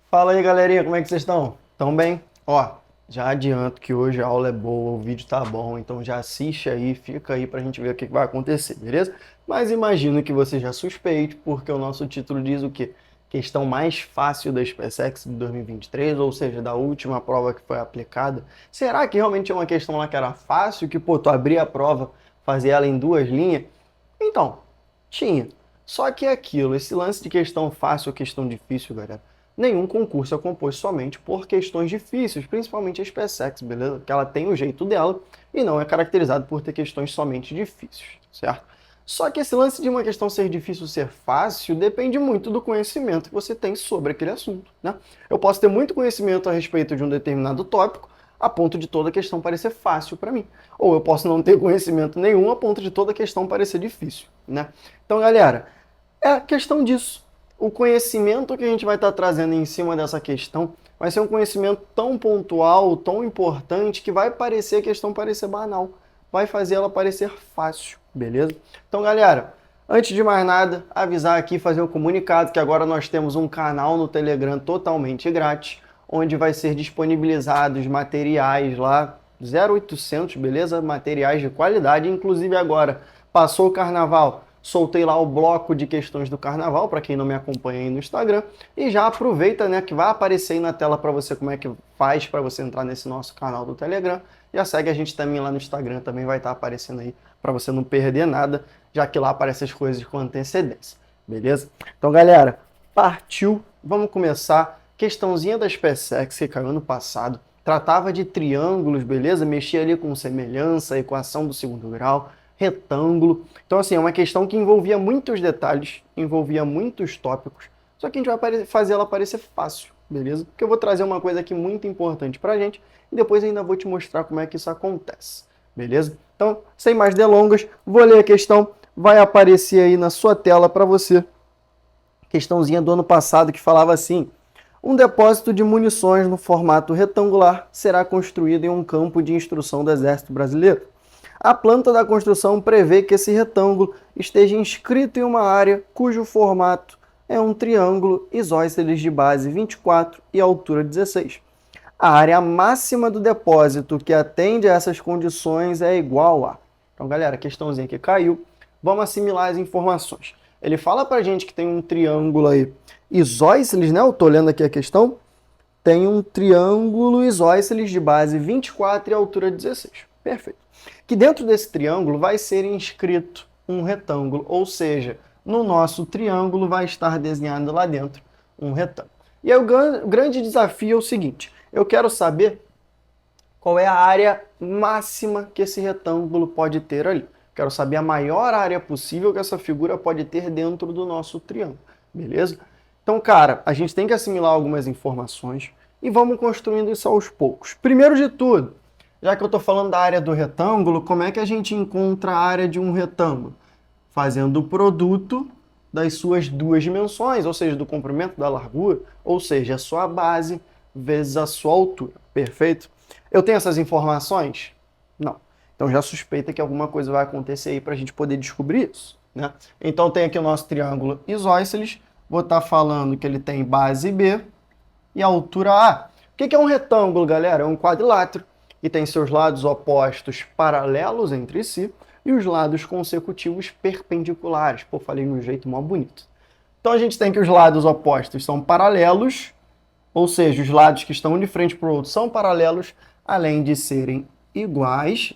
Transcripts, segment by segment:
Fala aí, galerinha, como é que vocês estão? Tão bem? Ó, já adianto que hoje a aula é boa, o vídeo tá bom, então já assiste aí, fica aí pra gente ver o que vai acontecer, beleza? Mas imagino que você já suspeite, porque o nosso título diz o quê? Questão mais fácil da SpaceX de 2023, ou seja, da última prova que foi aplicada. Será que realmente é uma questão lá que era fácil, que, pô, tu abria a prova, fazia ela em duas linhas? Então, tinha. Só que é aquilo, esse lance de questão fácil ou questão difícil, galera. Nenhum concurso é composto somente por questões difíceis, principalmente a SpaceX, beleza? Que ela tem o jeito dela e não é caracterizado por ter questões somente difíceis, certo? Só que esse lance de uma questão ser difícil ou ser fácil depende muito do conhecimento que você tem sobre aquele assunto, né? Eu posso ter muito conhecimento a respeito de um determinado tópico, a ponto de toda a questão parecer fácil para mim. Ou eu posso não ter conhecimento nenhum a ponto de toda a questão parecer difícil, né? Então, galera, é questão disso. O conhecimento que a gente vai estar trazendo em cima dessa questão vai ser um conhecimento tão pontual, tão importante, que vai parecer a questão parecer banal. Vai fazer ela parecer fácil, beleza? Então, galera, antes de mais nada, avisar aqui, fazer um comunicado que agora nós temos um canal no Telegram totalmente grátis, onde vai ser disponibilizados materiais lá, 0800, beleza? Materiais de qualidade, inclusive agora, passou o carnaval, soltei lá o bloco de questões do carnaval, para quem não me acompanha aí no Instagram, e já aproveita, né, que vai aparecer aí na tela para você como é que faz para você entrar nesse nosso canal do Telegram. Já segue a gente também lá no Instagram, também vai estar aparecendo aí para você não perder nada, já que lá aparecem as coisas com antecedência, beleza? Então, galera, partiu, vamos começar. Questãozinha da SpaceX que caiu ano passado, tratava de triângulos, beleza? Mexia ali com semelhança, equação do segundo grau, retângulo. Então, assim, é uma questão que envolvia muitos detalhes, envolvia muitos tópicos, só que a gente vai fazer ela parecer fácil, beleza? Porque eu vou trazer uma coisa aqui muito importante pra gente e depois ainda vou te mostrar como é que isso acontece, beleza? Então, sem mais delongas, vou ler a questão, vai aparecer aí na sua tela para você. Questãozinha do ano passado que falava assim: um depósito de munições no formato retangular será construído em um campo de instrução do Exército Brasileiro. A planta da construção prevê que esse retângulo esteja inscrito em uma área cujo formato é um triângulo isósceles de base 24 e altura 16. A área máxima do depósito que atende a essas condições é igual a... Então, galera, questãozinha que caiu. Vamos assimilar as informações. Ele fala pra gente que tem um triângulo aí isósceles, né? Eu tô lendo aqui a questão. Tem um triângulo isósceles de base 24 e altura 16. Perfeito. Que dentro desse triângulo vai ser inscrito um retângulo, ou seja, no nosso triângulo vai estar desenhado lá dentro um retângulo. E aí o grande desafio é o seguinte: eu quero saber qual é a área máxima que esse retângulo pode ter ali. Quero saber a maior área possível que essa figura pode ter dentro do nosso triângulo, beleza? Então, cara, a gente tem que assimilar algumas informações e vamos construindo isso aos poucos. Primeiro de tudo, já que eu estou falando da área do retângulo, como é que a gente encontra a área de um retângulo? Fazendo o produto das suas duas dimensões, ou seja, do comprimento, da largura, ou seja, a sua base vezes a sua altura. Perfeito? Eu tenho essas informações? Não. Então já suspeita que alguma coisa vai acontecer aí para a gente poder descobrir isso, né? Então tem aqui o nosso triângulo isósceles. Vou estar falando que ele tem base B e altura A. O que é um retângulo, galera? É um quadrilátero que tem seus lados opostos paralelos entre si e os lados consecutivos perpendiculares. Pô, falei de um jeito mó bonito. Então a gente tem que os lados opostos são paralelos, ou seja, os lados que estão um de frente para o outro são paralelos, além de serem iguais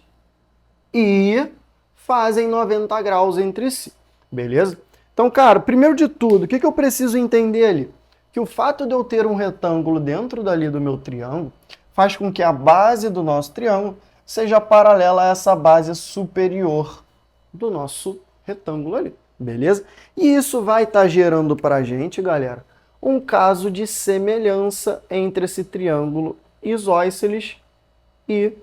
e fazem 90 graus entre si, beleza? Então, cara, primeiro de tudo, o que eu preciso entender ali? Que o fato de eu ter um retângulo dentro dali do meu triângulo faz com que a base do nosso triângulo seja paralela a essa base superior do nosso retângulo ali, beleza? E isso vai estar gerando para a gente, galera, um caso de semelhança entre esse triângulo isósceles e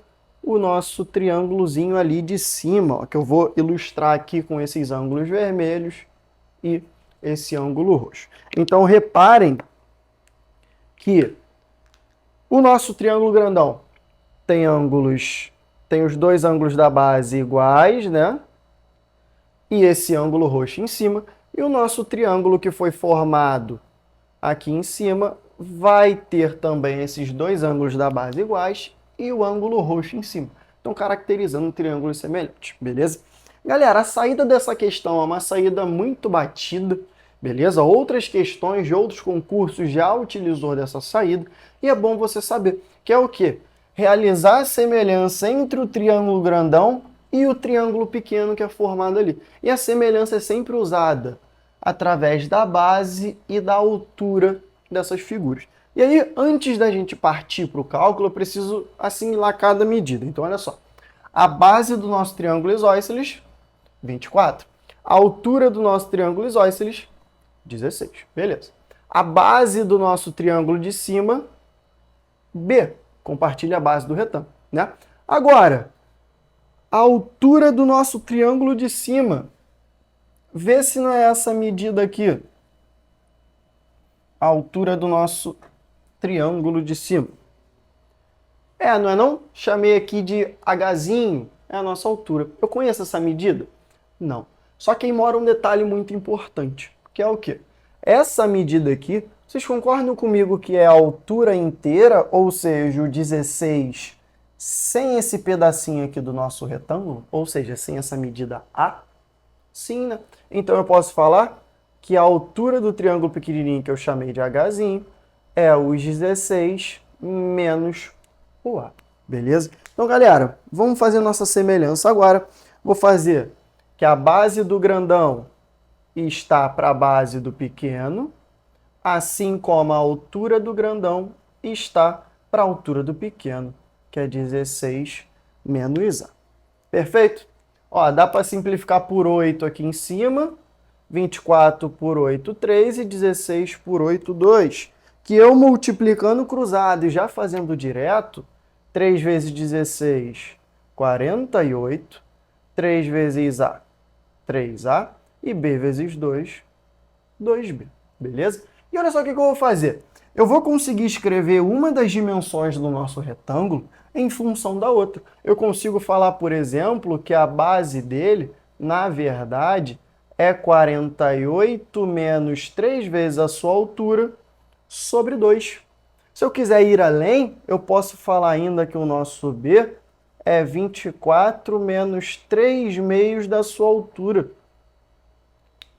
o nosso triângulozinho ali de cima, ó, que eu vou ilustrar aqui com esses ângulos vermelhos e esse ângulo roxo. Então, reparem que o nosso triângulo grandão tem os dois ângulos da base iguais, né? E esse ângulo roxo em cima. E o nosso triângulo que foi formado aqui em cima, vai ter também esses dois ângulos da base iguais e o ângulo roxo em cima. Então, caracterizando um triângulo semelhante, beleza? Galera, a saída dessa questão é uma saída muito batida, beleza? Outras questões de outros concursos já utilizou dessa saída e é bom você saber, que é o quê? Realizar a semelhança entre o triângulo grandão e o triângulo pequeno que é formado ali. E a semelhança é sempre usada através da base e da altura dessas figuras. E aí, antes da gente partir para o cálculo, eu preciso assimilar cada medida. Então, olha só. A base do nosso triângulo isósceles, 24. A altura do nosso triângulo isósceles, 16. Beleza. A base do nosso triângulo de cima, B. Compartilha a base do retângulo, né? Agora, a altura do nosso triângulo de cima, vê se não é essa medida aqui. A altura do nosso triângulo de cima. Não é não? Chamei aqui de Hzinho, é a nossa altura. Eu conheço essa medida? Não. Só que aí mora um detalhe muito importante, que é o quê? Essa medida aqui, vocês concordam comigo que é a altura inteira, ou seja, o 16 sem esse pedacinho aqui do nosso retângulo, ou seja, sem essa medida A? Sim, né? Então eu posso falar que a altura do triângulo pequenininho que eu chamei de Hzinho é os 16 menos o A, beleza? Então, galera, vamos fazer nossa semelhança agora. Vou fazer que a base do grandão está para a base do pequeno, assim como a altura do grandão está para a altura do pequeno, que é 16 menos A. Perfeito? Ó, dá para simplificar por 8 aqui em cima, 24 por 8, 3 e 16 por 8, 2. Que eu multiplicando cruzado e já fazendo direto, 3 vezes 16, 48. 3 vezes A, 3A. E B vezes 2, 2B. Beleza? E olha só o que eu vou fazer. Eu vou conseguir escrever uma das dimensões do nosso retângulo em função da outra. Eu consigo falar, por exemplo, que a base dele, na verdade, é 48 menos 3 vezes a sua altura sobre 2. Se eu quiser ir além, eu posso falar ainda que o nosso B é 24 menos 3 meios da sua altura.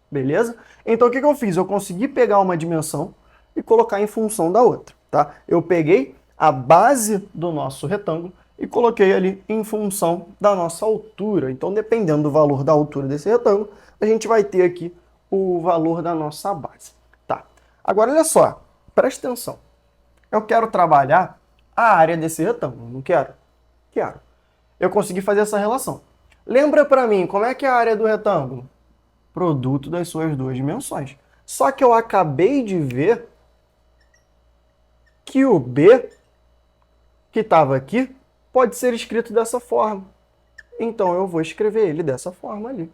Beleza? Então, o que eu fiz? Eu consegui pegar uma dimensão e colocar em função da outra, tá? Eu peguei a base do nosso retângulo e coloquei ali em função da nossa altura. Então, dependendo do valor da altura desse retângulo, a gente vai ter aqui o valor da nossa base, tá? Agora, olha só, presta atenção. Eu quero trabalhar a área desse retângulo, não quero? Quero. Eu consegui fazer essa relação. Lembra para mim, como é que é a área do retângulo? Produto das suas duas dimensões. Só que eu acabei de ver que o B, que estava aqui, pode ser escrito dessa forma. Então, eu vou escrever ele dessa forma ali.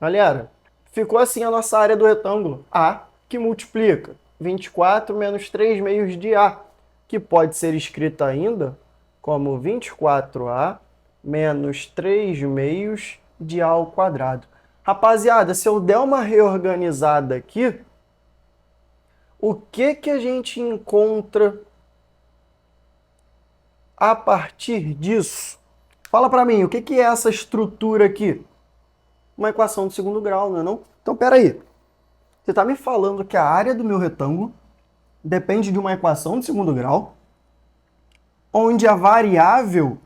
Galera, ficou assim a nossa área do retângulo. A, que multiplica 24 menos 3 meios de A, que pode ser escrita ainda como 24A menos 3 meios de A ao quadrado. Rapaziada, se eu der uma reorganizada aqui, o que a gente encontra a partir disso? Fala para mim, o que é essa estrutura aqui? Uma equação de segundo grau, não é não? Então, peraí. Você está me falando que a área do meu retângulo depende de uma equação de segundo grau, onde a variável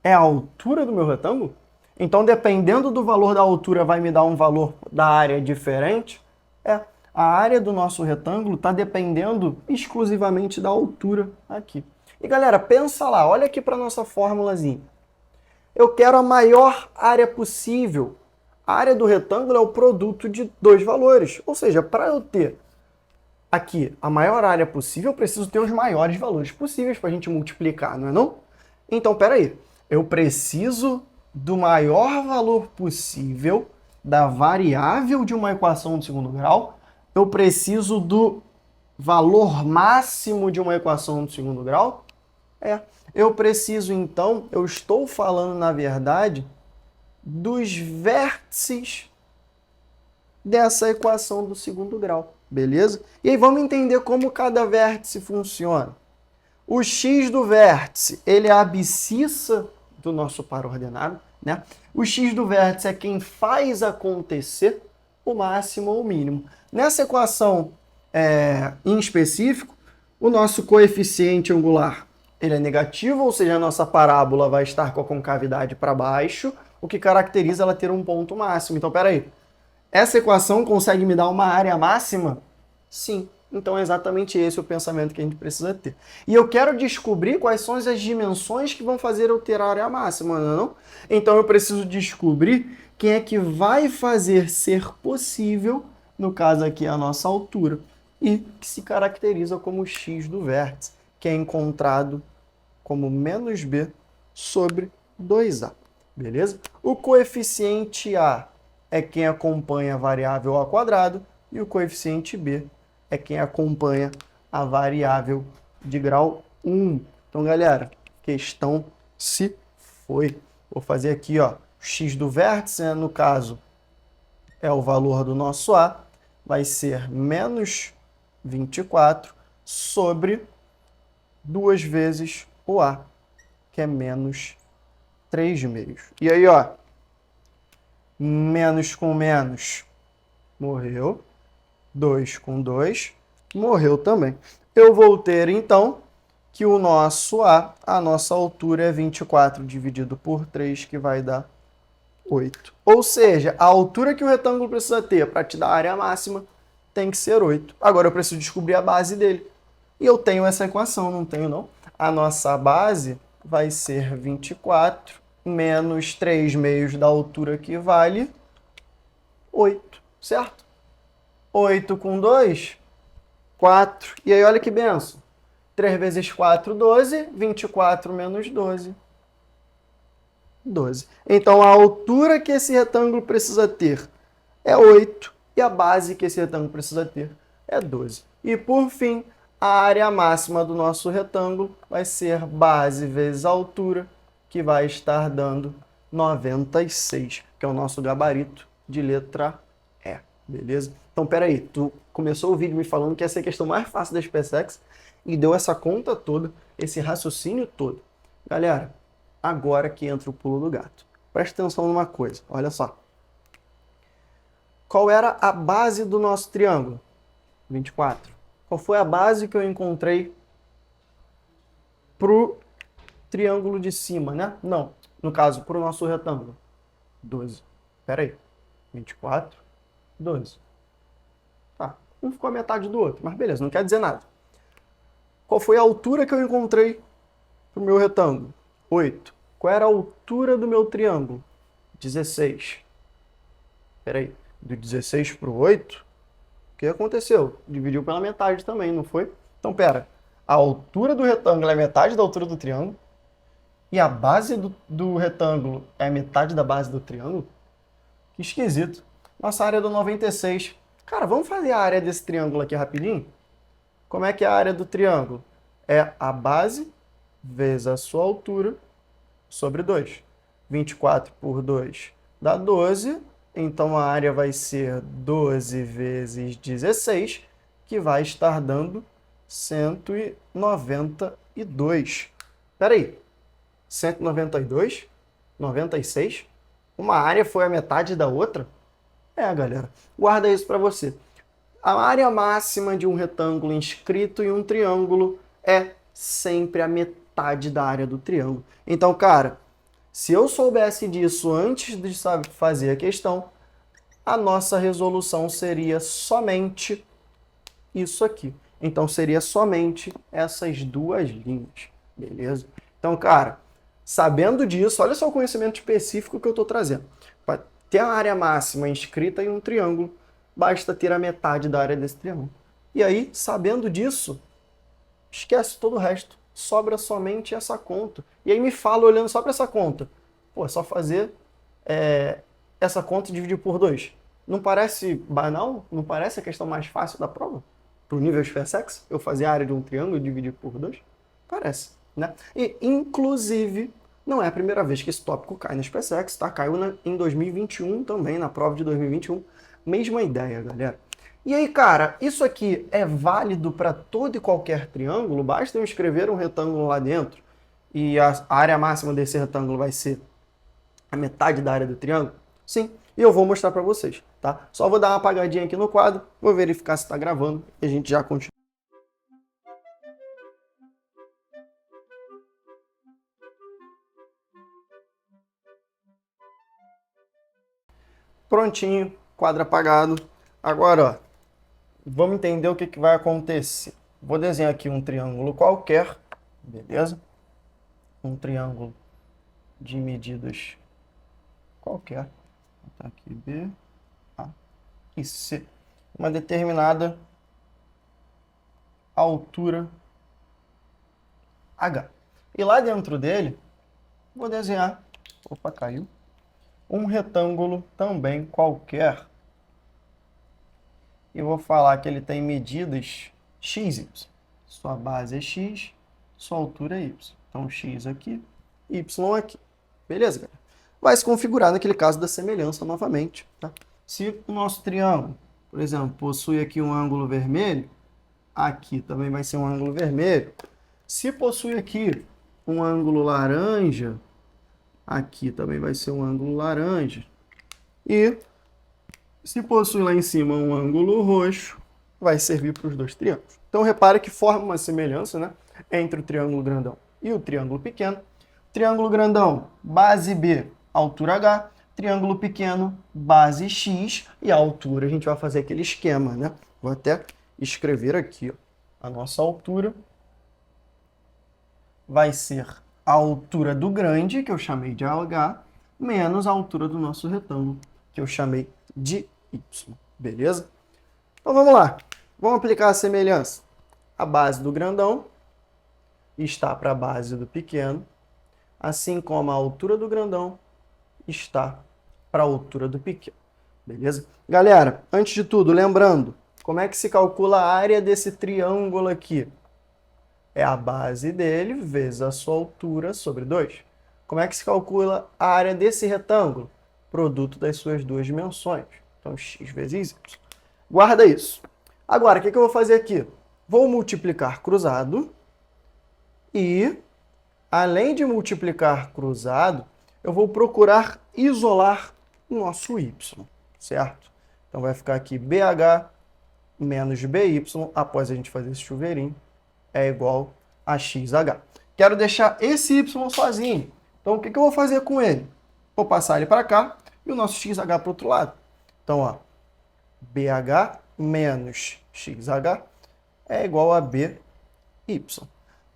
é a altura do meu retângulo? Então, dependendo do valor da altura, vai me dar um valor da área diferente? A área do nosso retângulo está dependendo exclusivamente da altura aqui. E galera, pensa lá, olha aqui para a nossa fórmulazinha. Eu quero a maior área possível. A área do retângulo é o produto de dois valores. Ou seja, para eu ter aqui a maior área possível, eu preciso ter os maiores valores possíveis para a gente multiplicar, não é não? Então, peraí. Eu preciso do maior valor possível da variável de uma equação de segundo grau. Eu preciso do valor máximo de uma equação de segundo grau? Eu preciso, então, eu estou falando, na verdade, dos vértices dessa equação do segundo grau. beleza? E aí vamos entender como cada vértice funciona. O x do vértice, ele é a abscissa do nosso par ordenado, né? O x do vértice é quem faz acontecer o máximo ou o mínimo. Nessa equação em específico, o nosso coeficiente angular ele é negativo, ou seja, a nossa parábola vai estar com a concavidade para baixo, o que caracteriza ela ter um ponto máximo. Então, peraí, essa equação consegue me dar uma área máxima? Sim. Então é exatamente esse o pensamento que a gente precisa ter. E eu quero descobrir quais são as dimensões que vão fazer eu ter a área máxima, não é não? Então eu preciso descobrir quem é que vai fazer ser possível, no caso aqui a nossa altura, e que se caracteriza como x do vértice, que é encontrado como menos b sobre 2a, beleza? O coeficiente a é quem acompanha a variável a quadrado e o coeficiente b é quem acompanha a variável de grau 1. Então, galera, questão se foi. Vou fazer aqui, ó, x do vértice, né, no caso, é o valor do nosso A, vai ser menos 24 sobre 2 vezes o A, que é menos 3/2. E aí, ó, menos com menos, morreu. 2 com 2, morreu também. Eu vou ter, então, que o nosso a nossa altura é 24 dividido por 3, que vai dar 8. Ou seja, a altura que o retângulo precisa ter para te dar a área máxima tem que ser 8. Agora eu preciso descobrir a base dele. E eu tenho essa equação, não tenho não? A nossa base vai ser 24 menos 3/2 da altura, que vale 8, certo? 8 com 2, 4. E aí, olha que benção. 3 vezes 4, 12. 24 menos 12, 12. Então, a altura que esse retângulo precisa ter é 8 e a base que esse retângulo precisa ter é 12. E, por fim, a área máxima do nosso retângulo vai ser base vezes altura, que vai estar dando 96, que é o nosso gabarito de letra E, beleza? Então, peraí, tu começou o vídeo me falando que essa é a questão mais fácil da SpaceX e deu essa conta toda, esse raciocínio todo. Galera, agora que entra o pulo do gato. Presta atenção numa coisa, olha só. Qual era a base do nosso triângulo? 24. Qual foi a base que eu encontrei pro triângulo de cima, né? Não, no caso, pro nosso retângulo. 12. Peraí, 24, 12. Tá, um ficou a metade do outro, mas beleza, não quer dizer nada. Qual foi a altura que eu encontrei para o meu retângulo? 8. Qual era a altura do meu triângulo? 16. Peraí, do 16 para o 8? O que aconteceu? Dividiu pela metade também, não foi? Então, pera, a altura do retângulo é metade da altura do triângulo e a base do retângulo é metade da base do triângulo? Que esquisito. Nossa área é do 96. Cara, vamos fazer a área desse triângulo aqui rapidinho? Como é que é a área do triângulo? É a base vezes a sua altura sobre 2. 24 por 2 dá 12. Então a área vai ser 12 vezes 16, que vai estar dando 192. Espera aí. 192? 96? Uma área foi a metade da outra? Galera, guarda isso para você. A área máxima de um retângulo inscrito em um triângulo é sempre a metade da área do triângulo. Então, cara, se eu soubesse disso antes de fazer a questão, a nossa resolução seria somente isso aqui. Então, seria somente essas duas linhas, beleza? Então, cara, sabendo disso, olha só o conhecimento específico que eu estou trazendo. Para ter a área máxima inscrita em um triângulo, basta ter a metade da área desse triângulo. E aí, sabendo disso, esquece todo o resto. Sobra somente essa conta. E aí me fala, olhando só para essa conta. Pô, é só fazer essa conta e dividir por 2. Não parece banal? Não parece a questão mais fácil da prova? Para o nível SpaceX, eu fazer a área de um triângulo e dividir por 2? Parece, né? E, inclusive, não é a primeira vez que esse tópico cai na SpaceX, tá? Caiu em 2021 também, na prova de 2021. Mesma ideia, galera. E aí, cara, isso aqui é válido para todo e qualquer triângulo? Basta eu escrever um retângulo lá dentro e a área máxima desse retângulo vai ser a metade da área do triângulo? Sim, e eu vou mostrar para vocês, tá? Só vou dar uma apagadinha aqui no quadro, vou verificar se está gravando e a gente já continua. Prontinho, quadro apagado. Agora, ó, vamos entender o que vai acontecer. Vou desenhar aqui um triângulo qualquer, beleza? Um triângulo de medidas qualquer. Vou botar aqui B, A e C. Uma determinada altura H. E lá dentro dele, vou desenhar, opa, caiu, um retângulo também qualquer. E vou falar que ele tem medidas x, y. Sua base é x, sua altura é y. Então, x aqui, y aqui. Beleza, galera? Vai se configurar naquele caso da semelhança novamente. Tá? Se o nosso triângulo, por exemplo, possui aqui um ângulo vermelho, aqui também vai ser um ângulo vermelho. Se possui aqui um ângulo laranja, aqui também vai ser um ângulo laranja. E se possui lá em cima um ângulo roxo, vai servir para os dois triângulos. Então, repare que forma uma semelhança, né, entre o triângulo grandão e o triângulo pequeno. Triângulo grandão, base B, altura H. Triângulo pequeno, base X. E a altura, a gente vai fazer aquele esquema, né? Vou até escrever aqui, ó. A nossa altura vai ser a altura do grande, que eu chamei de H, menos a altura do nosso retângulo, que eu chamei de Y. Beleza? Então vamos lá. Vamos aplicar a semelhança. A base do grandão está para a base do pequeno, assim como a altura do grandão está para a altura do pequeno. Beleza? Galera, antes de tudo, lembrando, como é que se calcula a área desse triângulo aqui? É a base dele vezes a sua altura sobre 2. Como é que se calcula a área desse retângulo? Produto das suas duas dimensões. Então, x vezes y. Guarda isso. Agora, o que eu vou fazer aqui? Vou multiplicar cruzado e, além de multiplicar cruzado, eu vou procurar isolar o nosso y, certo? Então, vai ficar aqui BH menos BY, após a gente fazer esse chuveirinho, é igual a XH. Quero deixar esse y sozinho. Então, o que eu vou fazer com ele? Vou passar ele para cá e o nosso XH para o outro lado. Então, ó, BH menos XH é igual a BY.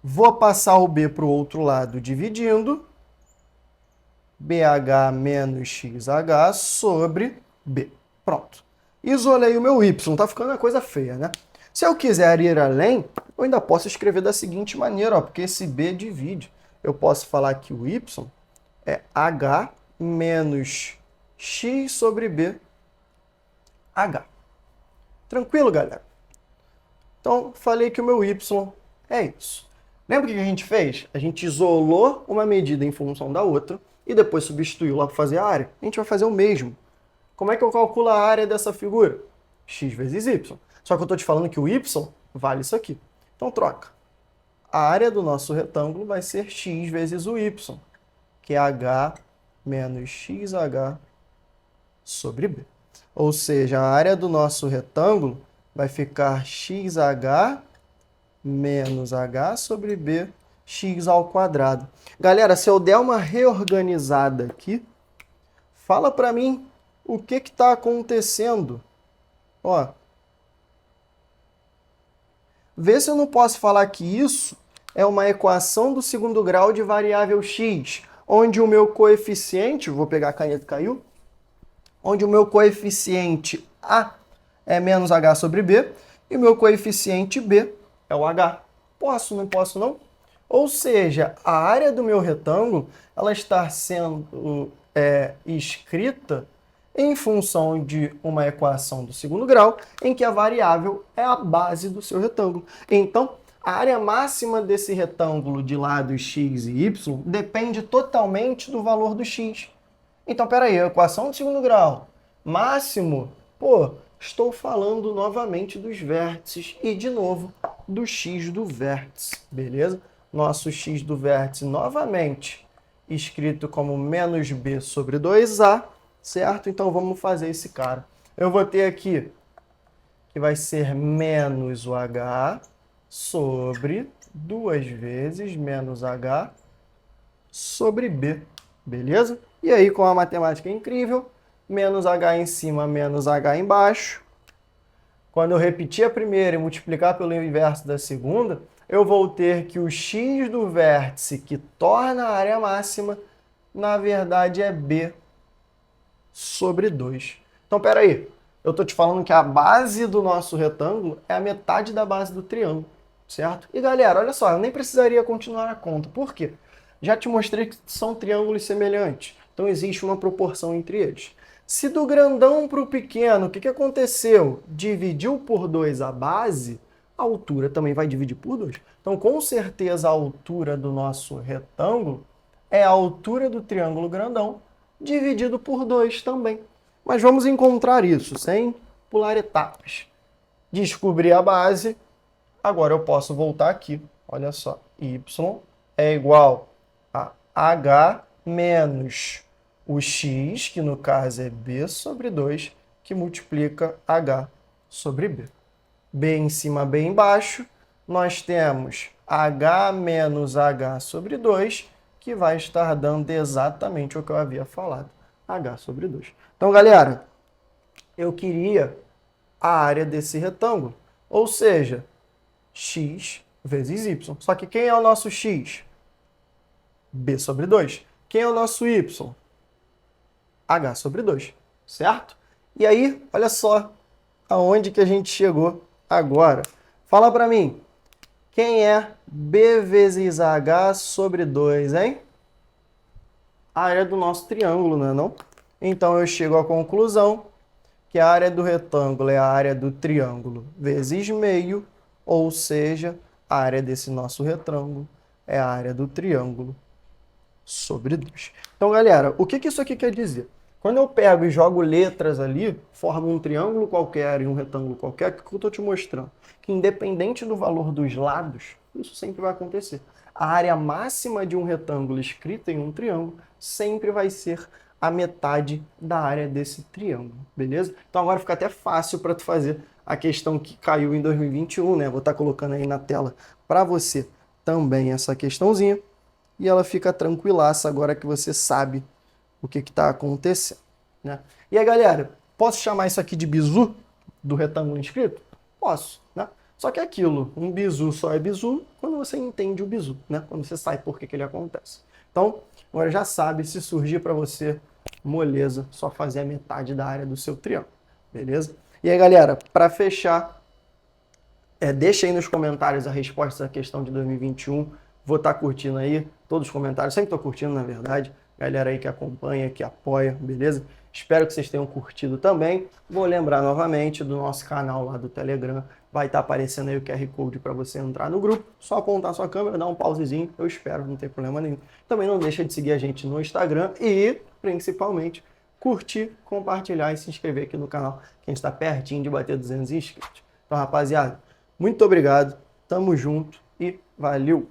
Vou passar o B para o outro lado dividindo. BH menos XH sobre B. Pronto. Isolei o meu Y. Tá ficando uma coisa feia, né? Se eu quiser ir além, eu ainda posso escrever da seguinte maneira, ó, porque esse B divide. Eu posso falar que o Y é H menos X sobre B H. Tranquilo, galera? Então, falei que o meu Y é isso. Lembra o que a gente fez? A gente isolou uma medida em função da outra e depois substituiu lá para fazer a área. A gente vai fazer o mesmo. Como é que eu calculo a área dessa figura? X vezes Y. Só que eu estou te falando que o Y vale isso aqui. Então, troca. A área do nosso retângulo vai ser x vezes o y, que é h menos xh sobre b. Ou seja, a área do nosso retângulo vai ficar xh menos h sobre b, x ao quadrado. Galera, se eu der uma reorganizada aqui, fala para mim o que está acontecendo. Ó, vê se eu não posso falar que isso é uma equação do segundo grau de variável x, onde o meu coeficiente, vou pegar a caneta que caiu, onde o meu coeficiente a é menos h sobre b e o meu coeficiente b é o h. Posso, não posso não? Ou seja, a área do meu retângulo ela está sendo escrita em função de uma equação do segundo grau, em que a variável é a base do seu retângulo. Então, a área máxima desse retângulo de lados x e y depende totalmente do valor do x. Então, peraí, a equação do segundo grau, máximo, pô, estou falando novamente dos vértices e, de novo, do x do vértice, beleza? Nosso x do vértice, novamente, escrito como menos b sobre 2a, certo? Então, vamos fazer esse cara. Eu vou ter aqui que vai ser menos o h sobre 2 vezes menos h sobre b, beleza? E aí, com a matemática incrível, menos h em cima, menos h embaixo. Quando eu repetir a primeira e multiplicar pelo inverso da segunda, eu vou ter que o x do vértice que torna a área máxima, na verdade, é b sobre 2. Então, peraí. Eu estou te falando que a base do nosso retângulo é a metade da base do triângulo, certo? E, galera, olha só, eu nem precisaria continuar a conta. Por quê? Já te mostrei que são triângulos semelhantes. Então, existe uma proporção entre eles. Se do grandão para o pequeno, o que aconteceu? Dividiu por 2 a base, a altura também vai dividir por 2. Então, com certeza, a altura do nosso retângulo é a altura do triângulo grandão dividido por 2 também. Mas vamos encontrar isso sem pular etapas. Descobri a base, agora eu posso voltar aqui. Olha só, y é igual a h menos o x, que no caso é b sobre 2, que multiplica h sobre b. B em cima, b embaixo, nós temos h menos h sobre 2, que vai estar dando exatamente o que eu havia falado, h sobre 2. Então, galera, eu queria a área desse retângulo, ou seja, x vezes y. Só que quem é o nosso x? B sobre 2. Quem é o nosso y? H sobre 2, certo? E aí, olha só aonde que a gente chegou agora. Fala para mim, quem é B vezes H sobre 2, hein? A área do nosso triângulo, não é não? Então, eu chego à conclusão que a área do retângulo é a área do triângulo vezes meio, ou seja, a área desse nosso retângulo é a área do triângulo sobre 2. Então, galera, o que isso aqui quer dizer? Quando eu pego e jogo letras ali, formo um triângulo qualquer e um retângulo qualquer, o que eu estou te mostrando? Que independente do valor dos lados, isso sempre vai acontecer. A área máxima de um retângulo escrita em um triângulo sempre vai ser a metade da área desse triângulo, beleza? Então agora fica até fácil para tu fazer a questão que caiu em 2021, né? Vou estar colocando aí na tela para você também essa questãozinha. E ela fica tranquilaça agora que você sabe o que está acontecendo, né? E aí, galera, posso chamar isso aqui de bizu do retângulo inscrito? Posso, né? Só que é aquilo, um bizu só é bizu quando você entende o bizu, né? Quando você sabe por que ele acontece. Então, agora já sabe, se surgir para você moleza, só fazer a metade da área do seu triângulo, beleza? E aí, galera, para fechar, deixa aí nos comentários a resposta da questão de 2021. Vou estar curtindo aí todos os comentários, sempre estou curtindo, na verdade. Galera aí que acompanha, que apoia, beleza? Espero que vocês tenham curtido também. Vou lembrar novamente do nosso canal lá do Telegram. Vai estar aparecendo aí o QR Code para você entrar no grupo. Só apontar sua câmera, dar um pausezinho. Eu espero, não tem problema nenhum. Também não deixa de seguir a gente no Instagram e, principalmente, curtir, compartilhar e se inscrever aqui no canal, que a gente está pertinho de bater 200 inscritos. Então, rapaziada, muito obrigado. Tamo junto e valeu!